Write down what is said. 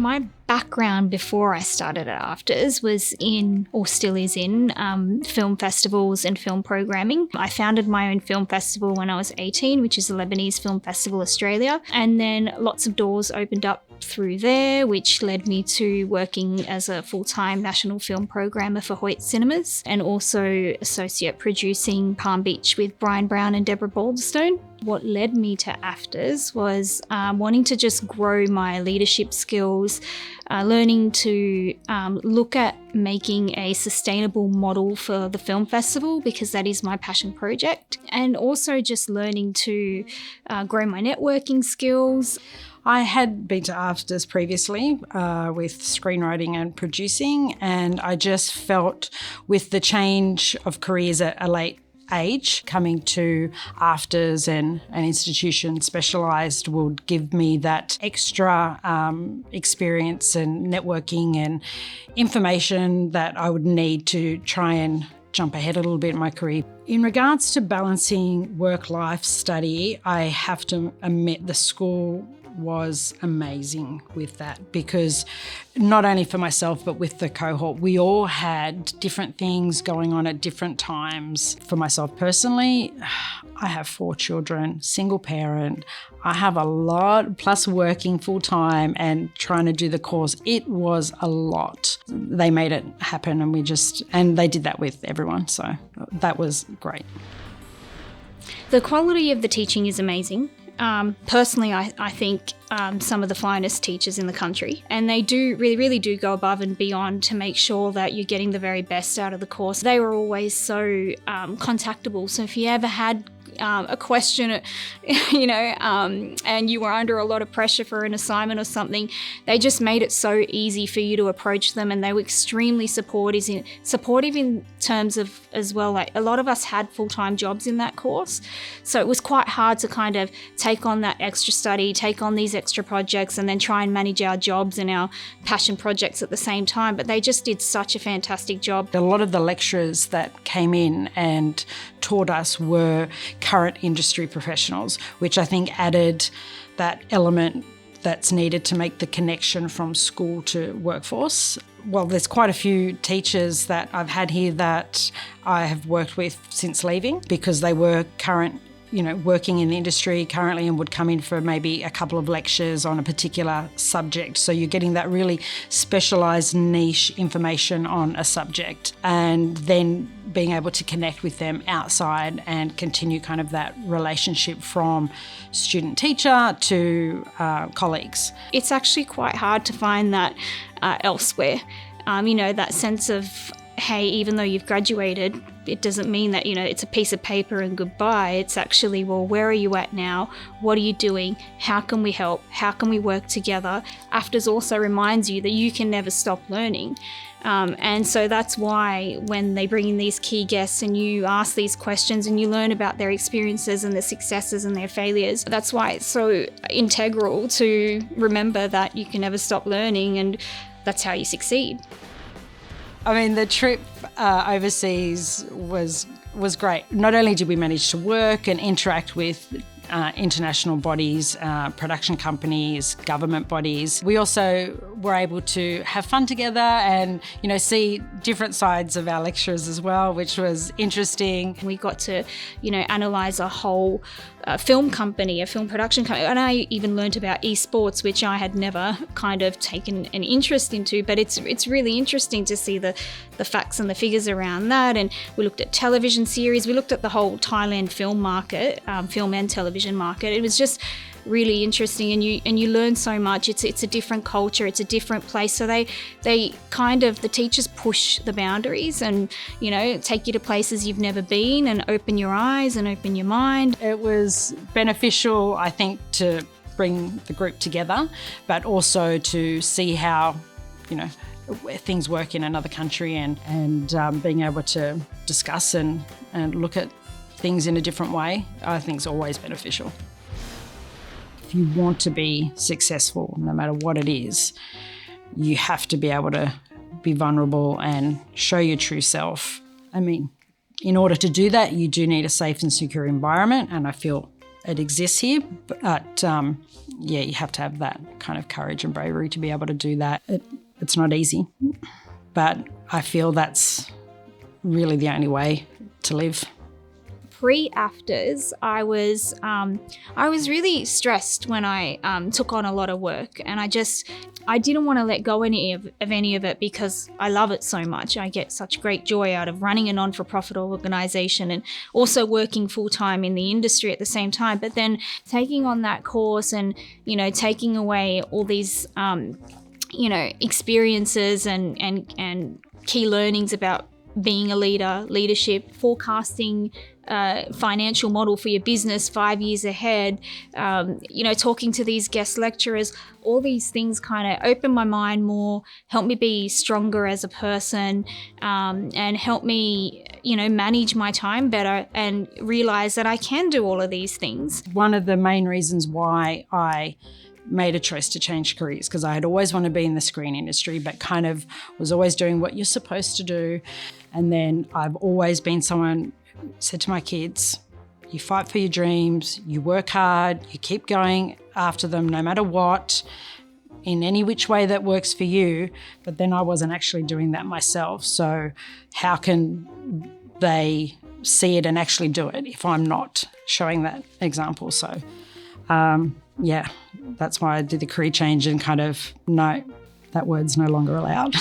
My background before I started at AFTRS was in, or still is in, film festivals and film programming. I founded my own film festival when I was 18, which is the Lebanese Film Festival Australia. And then lots of doors opened up through there, which led me to working as a full-time national film programmer for Hoyt Cinemas and also associate producing Palm Beach with Brian Brown and Deborah Balderstone. What led me to AFTRS was wanting to just grow my leadership skills, learning to look at making a sustainable model for the film festival because that is my passion project, and also just learning to grow my networking skills. I had been to AFTRS previously with screenwriting and producing, and I just felt with the change of careers at a late age, coming to AFTRS and an institution specialised would give me that extra experience and networking and information that I would need to try and jump ahead a little bit in my career. In regards to balancing work-life study, I have to admit the school was amazing with that, because not only for myself but with the cohort, we all had different things going on at different times. For myself personally, I have 4 children, single parent. I have a lot, plus working full time and trying to do the course. It was a lot. They made it happen, and they did that with everyone. So that was great. The quality of the teaching is amazing. Personally, I think some of the finest teachers in the country, and they really do go above and beyond to make sure that you're getting the very best out of the course. They were always so contactable. So if you ever had a question, and you were under a lot of pressure for an assignment or something, they just made it so easy for you to approach them, and they were extremely supportive in terms of as well. Like, a lot of us had full-time jobs in that course, so it was quite hard to kind of take on that extra study, take on these extra projects, and then try and manage our jobs and our passion projects at the same time. But they just did such a fantastic job. A lot of the lecturers that came in and taught us were current industry professionals, which I think added that element that's needed to make the connection from school to workforce. Well, there's quite a few teachers that I've had here that I have worked with since leaving because they were current, working in the industry currently and would come in for maybe a couple of lectures on a particular subject. So you're getting that really specialised niche information on a subject, and then being able to connect with them outside and continue kind of that relationship from student-teacher to colleagues. It's actually quite hard to find that elsewhere. That sense of, hey, even though you've graduated, it doesn't mean that, it's a piece of paper and goodbye. It's actually, well, where are you at now? What are you doing? How can we help? How can we work together? AFTRS also reminds you that you can never stop learning. And so that's why when they bring in these key guests and you ask these questions and you learn about their experiences and their successes and their failures, that's why it's so integral to remember that you can never stop learning, and that's how you succeed. I mean, the trip overseas was great. Not only did we manage to work and interact with international bodies, production companies, government bodies, we also were able to have fun together and, see different sides of our lecturers as well, which was interesting. We got to, analyse a whole film company, a film production company, and I even learnt about esports, which I had never kind of taken an interest into, but it's really interesting to see the facts and the figures around that. And we looked at television series, we looked at the whole Thailand film market, film and television market. It was just really interesting, and you learn so much. It's a different culture, it's a different place. So they kind of, the teachers push the boundaries and take you to places you've never been and open your eyes and open your mind. It was beneficial, I think, to bring the group together, but also to see how things work in another country and being able to discuss and look at things in a different way, I think is always beneficial. If you want to be successful, no matter what it is, you have to be able to be vulnerable and show your true self. I mean, in order to do that, you do need a safe and secure environment, and I feel it exists here. But you have to have that kind of courage and bravery to be able to do that. It's not easy, but I feel that's really the only way to live. Pre-AFTRS, I was really stressed when I took on a lot of work, and I didn't want to let go any of it because I love it so much. I get such great joy out of running a non-for-profit organisation and also working full-time in the industry at the same time. But then taking on that course and, taking away all these, experiences and key learnings about being a leader, leadership, forecasting, financial model for your business 5 years ahead, talking to these guest lecturers, all these things kind of opened my mind more, helped me be stronger as a person, and helped me, manage my time better and realize that I can do all of these things. One of the main reasons why I made a choice to change careers, because I had always wanted to be in the screen industry, but kind of was always doing what you're supposed to do. And then I've always been someone who said to my kids, you fight for your dreams, you work hard, you keep going after them no matter what, in any which way that works for you. But then I wasn't actually doing that myself. So how can they see it and actually do it if I'm not showing that example? So that's why I did the career change and kind of, no, that word's no longer allowed.